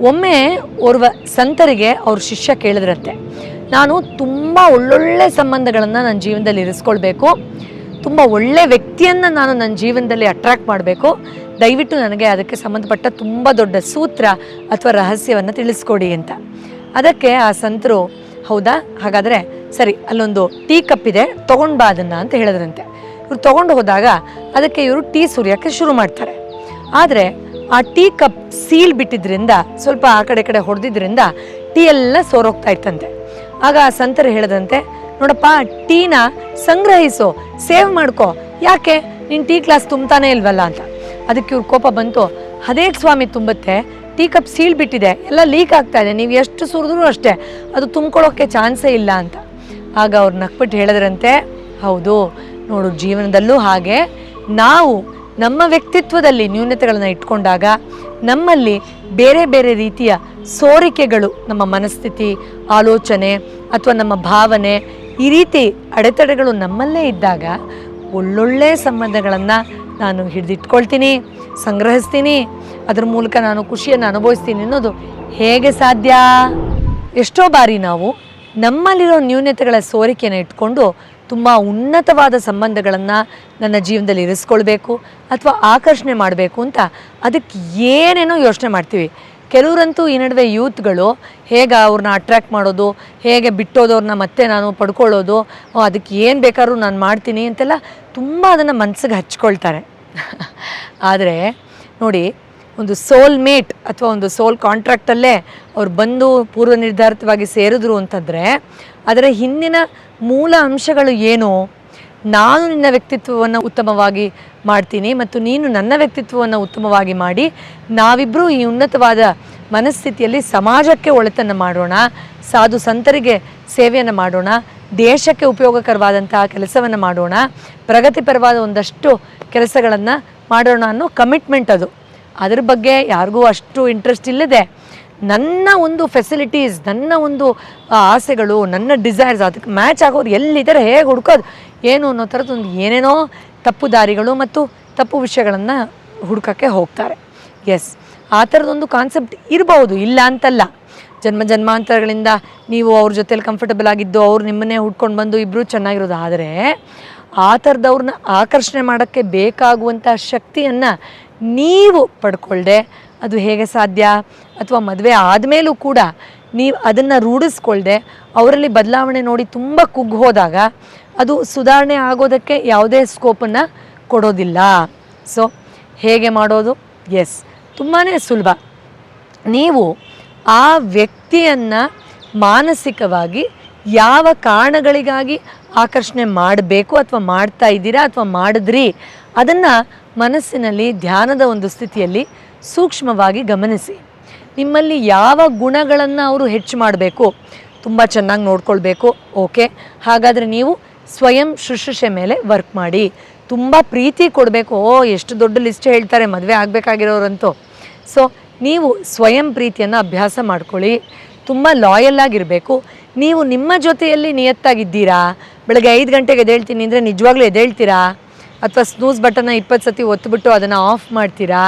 ಒಮ್ಮೆ ಓರ್ವ ಸಂತರಿಗೆ ಅವ್ರ ಶಿಷ್ಯ ಕೇಳಿದ್ರಂತೆ, ನಾನು ತುಂಬ ಒಳ್ಳೊಳ್ಳೆ ಸಂಬಂಧಗಳನ್ನು ನನ್ನ ಜೀವನದಲ್ಲಿ ಇರಿಸ್ಕೊಳ್ಬೇಕು, ತುಂಬ ಒಳ್ಳೆ ವ್ಯಕ್ತಿಯನ್ನು ನಾನು ನನ್ನ ಜೀವನದಲ್ಲಿ ಅಟ್ರ್ಯಾಕ್ಟ್ ಮಾಡಬೇಕು, ದಯವಿಟ್ಟು ನನಗೆ ಅದಕ್ಕೆ ಸಂಬಂಧಪಟ್ಟ ತುಂಬ ದೊಡ್ಡ ಸೂತ್ರ ಅಥವಾ ರಹಸ್ಯವನ್ನು ತಿಳಿಸ್ಕೊಡಿ ಅಂತ. ಅದಕ್ಕೆ ಆ ಸಂತರು, ಹೌದಾ, ಹಾಗಾದರೆ ಸರಿ, ಅಲ್ಲೊಂದು ಟೀ ಕಪ್ ಇದೆ, ತೊಗೊಂಡು ಬಾ ಅದನ್ನು ಅಂತ ಹೇಳಿದ್ರಂತೆ. ಇವ್ರು ತೊಗೊಂಡು ಹೋದಾಗ ಅದಕ್ಕೆ ಇವರು ಟೀ ಸುರಿಯೋಕ್ಕೆ ಶುರು ಮಾಡ್ತಾರೆ. ಆದರೆ ಆ ಟೀ ಕಪ್ ಸೀಲ್ ಬಿಟ್ಟಿದ್ರಿಂದ, ಸ್ವಲ್ಪ ಆ ಕಡೆ ಹೊಡೆದಿದ್ರಿಂದ ಟೀ ಎಲ್ಲ ಸೋರೋಗ್ತಾ ಇತ್ತಂತೆ. ಆಗ ಆ ಸಂತರು ಹೇಳಿದಂತೆ, ನೋಡಪ್ಪ, ಟೀನ ಸಂಗ್ರಹಿಸೋ, ಸೇವ್ ಮಾಡ್ಕೋ, ಯಾಕೆ ನೀನು ಟೀ ಗ್ಲಾಸ್ ತುಂಬ್ತಾನೆ ಇಲ್ವಲ್ಲ ಅಂತ. ಅದಕ್ಕೆ ಇವ್ರ ಕೋಪ ಬಂತು, ಅದೇ ಸ್ವಾಮಿ ತುಂಬುತ್ತೆ, ಟೀ ಕಪ್ ಸೀಲ್ ಬಿಟ್ಟಿದೆ, ಎಲ್ಲ ಲೀಕ್ ಆಗ್ತಾ ಇದೆ, ನೀವು ಎಷ್ಟು ಸುರಿದ್ರೂ ಅಷ್ಟೇ, ಅದು ತುಂಬ್ಕೊಳ್ಳೋಕ್ಕೆ ಚಾನ್ಸೇ ಇಲ್ಲ ಅಂತ. ಆಗ ಅವ್ರು ನಕ್ಬಿಟ್ಟು ಹೇಳಿದ್ರಂತೆ, ಹೌದು ನೋಡು, ಜೀವನದಲ್ಲೂ ಹಾಗೆ ನಾವು ನಮ್ಮ ವ್ಯಕ್ತಿತ್ವದಲ್ಲಿ ನ್ಯೂನತೆಗಳನ್ನು ಇಟ್ಕೊಂಡಾಗ ನಮ್ಮಲ್ಲಿ ಬೇರೆ ಬೇರೆ ರೀತಿಯ ಸೋರಿಕೆಗಳು, ನಮ್ಮ ಮನಸ್ಥಿತಿ, ಆಲೋಚನೆ ಅಥವಾ ನಮ್ಮ ಭಾವನೆ, ಈ ರೀತಿ ಅಡೆತಡೆಗಳು ನಮ್ಮಲ್ಲೇ ಇದ್ದಾಗ ಒಳ್ಳೊಳ್ಳೆ ಸಂಬಂಧಗಳನ್ನು ನಾನು ಹಿಡಿದಿಟ್ಕೊಳ್ತೀನಿ, ಸಂಗ್ರಹಿಸ್ತೀನಿ, ಅದ್ರ ಮೂಲಕ ನಾನು ಖುಷಿಯನ್ನು ಅನುಭವಿಸ್ತೀನಿ ಅನ್ನೋದು ಹೇಗೆ ಸಾಧ್ಯ? ಎಷ್ಟೋ ಬಾರಿ ನಾವು ನಮ್ಮಲ್ಲಿರೋ ನ್ಯೂನತೆಗಳ ಸೋರಿಕೆಯನ್ನು ಇಟ್ಕೊಂಡು ತುಂಬ ಉನ್ನತವಾದ ಸಂಬಂಧಗಳನ್ನು ನನ್ನ ಜೀವನದಲ್ಲಿ ಇರಿಸ್ಕೊಳ್ಬೇಕು ಅಥವಾ ಆಕರ್ಷಣೆ ಮಾಡಬೇಕು ಅಂತ ಅದಕ್ಕೆ ಏನೇನೋ ಯೋಚನೆ ಮಾಡ್ತೀವಿ. ಕೆಲವರಂತೂ ಈ ನಡುವೆ ಯೂತ್ಗಳು ಹೇಗೆ ಅವ್ರನ್ನ ಅಟ್ರ್ಯಾಕ್ಟ್ ಮಾಡೋದು, ಹೇಗೆ ಬಿಟ್ಟೋದವ್ರನ್ನ ಮತ್ತೆ ನಾನು ಪಡ್ಕೊಳ್ಳೋದು, ಅದಕ್ಕೆ ಏನು ಬೇಕಾದ್ರೂ ನಾನು ಮಾಡ್ತೀನಿ ಅಂತೆಲ್ಲ ತುಂಬ ಅದನ್ನು ಮನಸ್ಸಿಗೆ ಹಚ್ಕೊಳ್ತಾರೆ. ಆದರೆ ನೋಡಿ, ಒಂದು ಸೋಲ್ಮೇಟ್ ಅಥವಾ ಒಂದು ಸೋಲ್ ಕಾಂಟ್ರಾಕ್ಟಲ್ಲೇ ಅವ್ರು ಬಂದು ಪೂರ್ವ ನಿರ್ಧಾರಿತವಾಗಿ ಸೇರಿದ್ರು ಅಂತಂದರೆ ಅದರ ಹಿಂದಿನ ಮೂಲ ಅಂಶಗಳು ಏನು? ನಾನು ನಿನ್ನ ವ್ಯಕ್ತಿತ್ವವನ್ನು ಉತ್ತಮವಾಗಿ ಮಾಡ್ತೀನಿ ಮತ್ತು ನೀನು ನನ್ನ ವ್ಯಕ್ತಿತ್ವವನ್ನು ಉತ್ತಮವಾಗಿ ಮಾಡಿ ನಾವಿಬ್ಬರೂ ಈ ಉನ್ನತವಾದ ಮನಸ್ಥಿತಿಯಲ್ಲಿ ಸಮಾಜಕ್ಕೆ ಒಳಿತನ್ನು ಮಾಡೋಣ, ಸಾಧು ಸಂತರಿಗೆ ಸೇವೆಯನ್ನು ಮಾಡೋಣ, ದೇಶಕ್ಕೆ ಉಪಯೋಗಕರವಾದಂತಹ ಕೆಲಸವನ್ನು ಮಾಡೋಣ, ಪ್ರಗತಿಪರವಾದ ಒಂದಷ್ಟು ಕೆಲಸಗಳನ್ನು ಮಾಡೋಣ ಅನ್ನೋ ಕಮಿಟ್ಮೆಂಟ್ ಅದು. ಅದ್ರ ಬಗ್ಗೆ ಯಾರಿಗೂ ಅಷ್ಟು ಇಂಟ್ರೆಸ್ಟ್ ಇಲ್ಲದೆ ನನ್ನ ಒಂದು ಫೆಸಿಲಿಟೀಸ್, ನನ್ನ ಒಂದು ಆಸೆಗಳು, ನನ್ನ ಡಿಸೈರ್ಸ್ ಅದಕ್ಕೆ ಮ್ಯಾಚ್ ಆಗೋರು ಎಲ್ಲಿದ್ದಾರೆ, ಹೇಗೆ ಹುಡ್ಕೋದು ಏನು ಅನ್ನೋ ಥರದ್ದೊಂದು ಏನೇನೋ ತಪ್ಪು ದಾರಿಗಳು ಮತ್ತು ತಪ್ಪು ವಿಷಯಗಳನ್ನು ಹುಡ್ಕೋಕ್ಕೆ ಹೋಗ್ತಾರೆ. ಎಸ್, ಆ ಥರದೊಂದು ಕಾನ್ಸೆಪ್ಟ್ ಇರ್ಬೋದು, ಇಲ್ಲ ಅಂತಲ್ಲ. ಜನ್ಮಾಂತರಗಳಿಂದ ನೀವು ಅವ್ರ ಜೊತೇಲಿ ಕಂಫರ್ಟಬಲ್ ಆಗಿದ್ದು, ಅವ್ರು ನಿಮ್ಮನ್ನೇ ಹುಡ್ಕೊಂಡು ಬಂದು ಇಬ್ಬರೂ ಚೆನ್ನಾಗಿರೋದು. ಆದರೆ ಆ ಥರದವ್ರನ್ನ ಆಕರ್ಷಣೆ ಮಾಡೋಕ್ಕೆ ಬೇಕಾಗುವಂಥ ಶಕ್ತಿಯನ್ನು ನೀವು ಪಡ್ಕೊಳ್ದೆ ಅದು ಹೇಗೆ ಸಾಧ್ಯ? ಅಥವಾ ಮದುವೆ ಆದಮೇಲೂ ಕೂಡ ನೀವು ಅದನ್ನು ರೂಢಿಸ್ಕೊಳ್ದೆ ಅವರಲ್ಲಿ ಬದಲಾವಣೆ ನೋಡಿ ತುಂಬ ಕುಗ್ಗಿ ಹೋದಾಗ ಅದು ಸುಧಾರಣೆ ಆಗೋದಕ್ಕೆ ಯಾವುದೇ ಸ್ಕೋಪನ್ನು ಕೊಡೋದಿಲ್ಲ. ಸೊ ಹೇಗೆ ಮಾಡೋದು? ಎಸ್, ತುಂಬಾ ಸುಲಭ. ನೀವು ಆ ವ್ಯಕ್ತಿಯನ್ನು ಮಾನಸಿಕವಾಗಿ ಯಾವ ಕಾರಣಗಳಿಗಾಗಿ ಆಕರ್ಷಣೆ ಮಾಡಬೇಕು ಅಥವಾ ಮಾಡ್ತಾ ಇದ್ದೀರಾ ಅಥವಾ ಮಾಡಿದ್ರಿ ಅದನ್ನು ಮನಸ್ಸಿನಲ್ಲಿ ಧ್ಯಾನದ ಒಂದು ಸ್ಥಿತಿಯಲ್ಲಿ ಸೂಕ್ಷ್ಮವಾಗಿ ಗಮನಿಸಿ. ನಿಮ್ಮಲ್ಲಿ ಯಾವ ಗುಣಗಳನ್ನು ಅವರು ಹೆಚ್ಚು ಮಾಡಬೇಕು, ತುಂಬ ಚೆನ್ನಾಗಿ ನೋಡ್ಕೊಳ್ಬೇಕು, ಓಕೆ, ಹಾಗಾದರೆ ನೀವು ಸ್ವಯಂ ಶುಶ್ರೂಷೆ ಮೇಲೆ ವರ್ಕ್ ಮಾಡಿ. ತುಂಬ ಪ್ರೀತಿ ಕೊಡಬೇಕು, ಎಷ್ಟು ದೊಡ್ಡ ಲಿಸ್ಟ್ ಹೇಳ್ತಾರೆ ಮದುವೆ ಆಗಬೇಕಾಗಿರೋರಂತೂ. ಸೊ ನೀವು ಸ್ವಯಂ ಪ್ರೀತಿಯನ್ನು ಅಭ್ಯಾಸ ಮಾಡ್ಕೊಳ್ಳಿ. ತುಂಬ ಲಾಯಲ್ ಆಗಿರಬೇಕು. ನೀವು ನಿಮ್ಮ ಜೊತೆಯಲ್ಲಿ ನಿಯತ್ತಾಗಿದ್ದೀರಾ? ಬೆಳಗ್ಗೆ 5 ಗಂಟೆಗೆ ಎದ್ದೇಳ್ತೀನಿ ಅಂದರೆ ನಿಜವಾಗ್ಲೂ ಎದ್ದೇಳ್ತೀರಾ? ಅಥವಾ ಸ್ನೂಸ್ ಬಟನ್ನ 20 ಸತಿ ಒತ್ತುಬಿಟ್ಟು ಅದನ್ನು ಆಫ್ ಮಾಡ್ತೀರಾ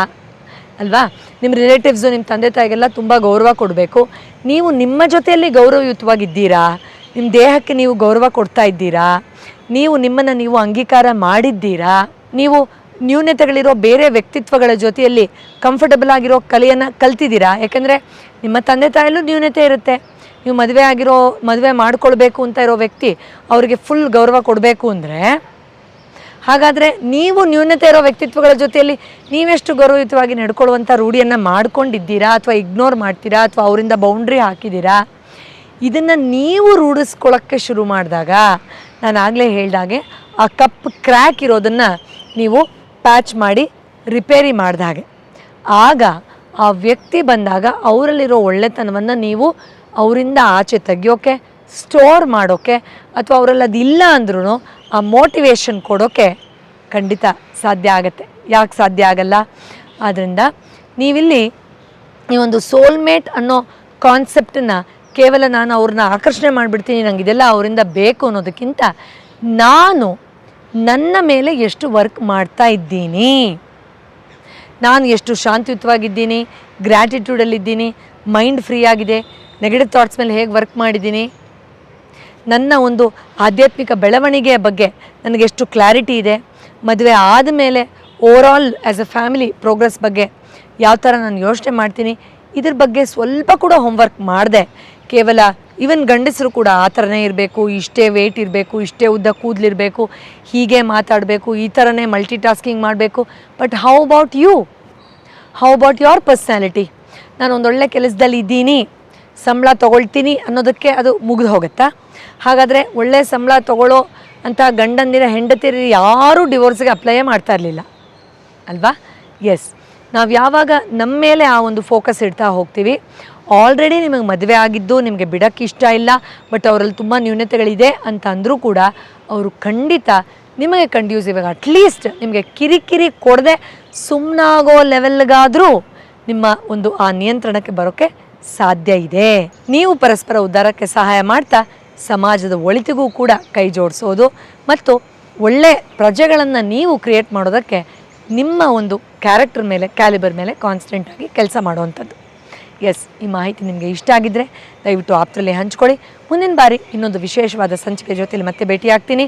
ಅಲ್ವಾ? ನಿಮ್ಮ ರಿಲೇಟಿವ್ಸು, ನಿಮ್ಮ ತಂದೆ ತಾಯಿಗೆಲ್ಲ ತುಂಬ ಗೌರವ ಕೊಡಬೇಕು. ನೀವು ನಿಮ್ಮ ಜೊತೆಯಲ್ಲಿ ಗೌರವಯುತವಾಗಿದ್ದೀರಾ? ನಿಮ್ಮ ದೇಹಕ್ಕೆ ನೀವು ಗೌರವ ಕೊಡ್ತಾ ಇದ್ದೀರಾ? ನೀವು ನಿಮ್ಮನ್ನು ನೀವು ಅಂಗೀಕಾರ ಮಾಡಿದ್ದೀರಾ? ನೀವು ನ್ಯೂನತೆಗಳಿರೋ ಬೇರೆ ವ್ಯಕ್ತಿತ್ವಗಳ ಜೊತೆಯಲ್ಲಿ ಕಂಫರ್ಟಬಲ್ ಆಗಿರೋ ಕಲೆಯನ್ನು ಕಲ್ತಿದ್ದೀರಾ? ಯಾಕೆಂದರೆ ನಿಮ್ಮ ತಂದೆ ತಾಯಲ್ಲೂ ನ್ಯೂನತೆ ಇರುತ್ತೆ. ನೀವು ಮದುವೆ ಮಾಡ್ಕೊಳ್ಬೇಕು ಅಂತ ಇರೋ ವ್ಯಕ್ತಿ ಅವರಿಗೆ ಫುಲ್ ಗೌರವ ಕೊಡಬೇಕು ಅಂದರೆ, ಹಾಗಾದರೆ ನೀವು ನ್ಯೂನತೆ ಇರೋ ವ್ಯಕ್ತಿತ್ವಗಳ ಜೊತೆಯಲ್ಲಿ ನೀವೆಷ್ಟು ಗೌರವಯುತವಾಗಿ ನಡ್ಕೊಳ್ಳುವಂಥ ರೂಢಿಯನ್ನು ಮಾಡ್ಕೊಂಡಿದ್ದೀರಾ ಅಥವಾ ಇಗ್ನೋರ್ ಮಾಡ್ತೀರಾ ಅಥವಾ ಅವರಿಂದ ಬೌಂಡ್ರಿ ಹಾಕಿದ್ದೀರಾ? ಇದನ್ನು ನೀವು ರೂಢಿಸ್ಕೊಳ್ಳೋಕ್ಕೆ ಶುರು ಮಾಡಿದಾಗ, ನಾನು ಆಗಲೇ ಹೇಳ್ದಾಗೆ ಆ ಕಪ್ ಕ್ರ್ಯಾಕ್ ಇರೋದನ್ನು ನೀವು ಪ್ಯಾಚ್ ಮಾಡಿ ರಿಪೇರಿ ಮಾಡಿದ ಹಾಗೆ, ಆಗ ಆ ವ್ಯಕ್ತಿ ಬಂದಾಗ ಅವರಲ್ಲಿರೋ ಒಳ್ಳೆತನವನ್ನು ನೀವು ಅವರಿಂದ ಆಚೆ ತೆಗಿಯೋಕ್ಕೆ, ಸ್ಟೋರ್ ಮಾಡೋಕ್ಕೆ ಅಥವಾ ಅವರಲ್ಲಿ ಅದಿಲ್ಲ ಅಂದ್ರೂ ಆ ಮೋಟಿವೇಶನ್ ಕೊಡೋಕ್ಕೆ ಖಂಡಿತ ಸಾಧ್ಯ ಆಗುತ್ತೆ. ಯಾಕೆ ಸಾಧ್ಯ ಆಗಲ್ಲ? ಆದ್ದರಿಂದ ನೀವಿಲ್ಲಿ ಈ ಒಂದು ಸೋಲ್ಮೇಟ್ ಅನ್ನೋ ಕಾನ್ಸೆಪ್ಟನ್ನು ಕೇವಲ ನಾನು ಅವ್ರನ್ನ ಆಕರ್ಷಣೆ ಮಾಡಿಬಿಡ್ತೀನಿ, ನಂಗೆ ಇದೆಲ್ಲ ಅವರಿಂದ ಬೇಕು ಅನ್ನೋದಕ್ಕಿಂತ ನಾನು ನನ್ನ ಮೇಲೆ ಎಷ್ಟು ವರ್ಕ್ ಮಾಡ್ತಾ ಇದ್ದೀನಿ, ನಾನು ಎಷ್ಟು ಶಾಂತಿಯುತವಾಗಿದ್ದೀನಿ, ಗ್ರ್ಯಾಟಿಟ್ಯೂಡಲ್ಲಿದ್ದೀನಿ, ಮೈಂಡ್ ಫ್ರೀ ಆಗಿದೆ, ನೆಗೆಟಿವ್ ಥಾಟ್ಸ್ ಮೇಲೆ ಹೇಗೆ ವರ್ಕ್ ಮಾಡಿದ್ದೀನಿ, ನನ್ನ ಒಂದು ಆಧ್ಯಾತ್ಮಿಕ ಬೆಳವಣಿಗೆಯ ಬಗ್ಗೆ ನನಗೆ ಎಷ್ಟು ಕ್ಲಾರಿಟಿ ಇದೆ, ಮದುವೆ ಆದಮೇಲೆ overall as a family progress ಬಗ್ಗೆ ಯಾವ ಥರ ನಾನು ಯೋಚನೆ ಮಾಡ್ತೀನಿ, ಇದ್ರ ಬಗ್ಗೆ ಸ್ವಲ್ಪ ಕೂಡ ಹೋಮ್ವರ್ಕ್ ಮಾಡಿದೆ. ಕೇವಲ ಈವನ್ ಗಂಡಸರು ಕೂಡ ಆ ಥರನೇ ಇರಬೇಕು, ಇಷ್ಟೇ ವೆಯ್ಟ್ ಇರಬೇಕು, ಇಷ್ಟೇ ಉದ್ದ ಕೂದಲಿರಬೇಕು, ಹೀಗೆ ಮಾತಾಡಬೇಕು, ಈ ಥರನೇ ಮಲ್ಟಿ ಟಾಸ್ಕಿಂಗ್ ಮಾಡಬೇಕು. But how about you? How about your personality? ನಾನು ಒಂದೊಳ್ಳೆ ಕೆಲಸದಲ್ಲಿ ಇದ್ದೀನಿ, ಸಂಬಳ ತೊಗೊಳ್ತೀನಿ ಅನ್ನೋದಕ್ಕೆ ಅದು ಮುಗಿದು ಹೋಗುತ್ತಾ? ಹಾಗಾದರೆ ಒಳ್ಳೆ ಸಂಬಳ ತೊಗೊಳ್ಳೋ ಅಂತ ಗಂಡಂದಿರ ಹೆಂಡತಿರು ಯಾರೂ ಡಿವೋರ್ಸ್ಗೆ ಅಪ್ಲೈಯೇ ಮಾಡ್ತಾ ಇರಲಿಲ್ಲ ಅಲ್ವಾ? ಎಸ್, ನಾವು ಯಾವಾಗ ನಮ್ಮ ಮೇಲೆ ಆ ಒಂದು ಫೋಕಸ್ ಇಡ್ತಾ ಹೋಗ್ತೀವಿ, ಆಲ್ರೆಡಿ ನಿಮಗೆ ಮದುವೆ ಆಗಿದ್ದು ನಿಮಗೆ ಬಿಡೋಕ್ಕೆ ಇಷ್ಟ ಇಲ್ಲ, ಬಟ್ ಅವರಲ್ಲಿ ತುಂಬ ನ್ಯೂನತೆಗಳಿದೆ ಅಂತ ಅಂದರೂ ಕೂಡ ಅವರು ಖಂಡಿತ ನಿಮಗೆ ಕಂಡ್ಯೂಸಿವ್ ಆಗಿ ಅಟ್ಲೀಸ್ಟ್ ನಿಮಗೆ ಕಿರಿಕಿರಿ ಕೊಡದೆ ಸುಮ್ಮನಾಗೋ ಲೆವೆಲ್ಗಾದರೂ ನಿಮ್ಮ ಒಂದು ಆ ನಿಯಂತ್ರಣಕ್ಕೆ ಬರೋಕ್ಕೆ ಸಾಧ್ಯ ಇದೆ. ನೀವು ಪರಸ್ಪರ ಉದ್ಧಾರಕ್ಕೆ ಸಹಾಯ ಮಾಡ್ತಾ ಸಮಾಜದ ಒಳಿತಿಗೂ ಕೂಡ ಕೈ ಜೋಡಿಸೋದು ಮತ್ತು ಒಳ್ಳೆ ಪ್ರಜೆಗಳನ್ನು ನೀವು ಕ್ರಿಯೇಟ್ ಮಾಡೋದಕ್ಕೆ ನಿಮ್ಮ ಒಂದು ಕ್ಯಾರೆಕ್ಟರ್ ಮೇಲೆ, ಕ್ಯಾಲಿಬರ್ ಮೇಲೆ ಕಾನ್ಸ್ಟೆಂಟಾಗಿ ಕೆಲಸ ಮಾಡುವಂಥದ್ದು. ಎಸ್, ಈ ಮಾಹಿತಿ ನಿಮಗೆ ಇಷ್ಟ ಆಗಿದ್ದರೆ ದಯವಿಟ್ಟು ಆಪ್ತರಲ್ಲಿ ಹಂಚ್ಕೊಳ್ಳಿ. ಮುಂದಿನ ಬಾರಿ ಇನ್ನೊಂದು ವಿಶೇಷವಾದ ಸಂಚಿಕೆ ಜೊತೆಯಲ್ಲಿ ಮತ್ತೆ ಭೇಟಿಯಾಗ್ತೀನಿ.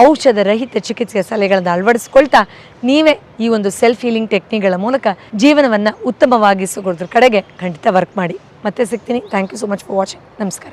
ಔಷಧ ರಹಿತ ಚಿಕಿತ್ಸೆಯ ಸಲಹೆಗಳನ್ನು ಅಳವಡಿಸ್ಕೊಳ್ತಾ ನೀವೇ ಈ ಒಂದು ಸೆಲ್ಫ್ ಹೀಲಿಂಗ್ ಟೆಕ್ನಿಕ್ಗಳ ಮೂಲಕ ಜೀವನವನ್ನು ಉತ್ತಮವಾಗಿಸಿಕೊಳ್ಳೋದ್ರ ಕಡೆಗೆ ಖಂಡಿತ ವರ್ಕ್ ಮಾಡಿ. ಮತ್ತೆ ಸಿಗ್ತೀನಿ. Thank you so much for watching. ನಮಸ್ಕಾರ.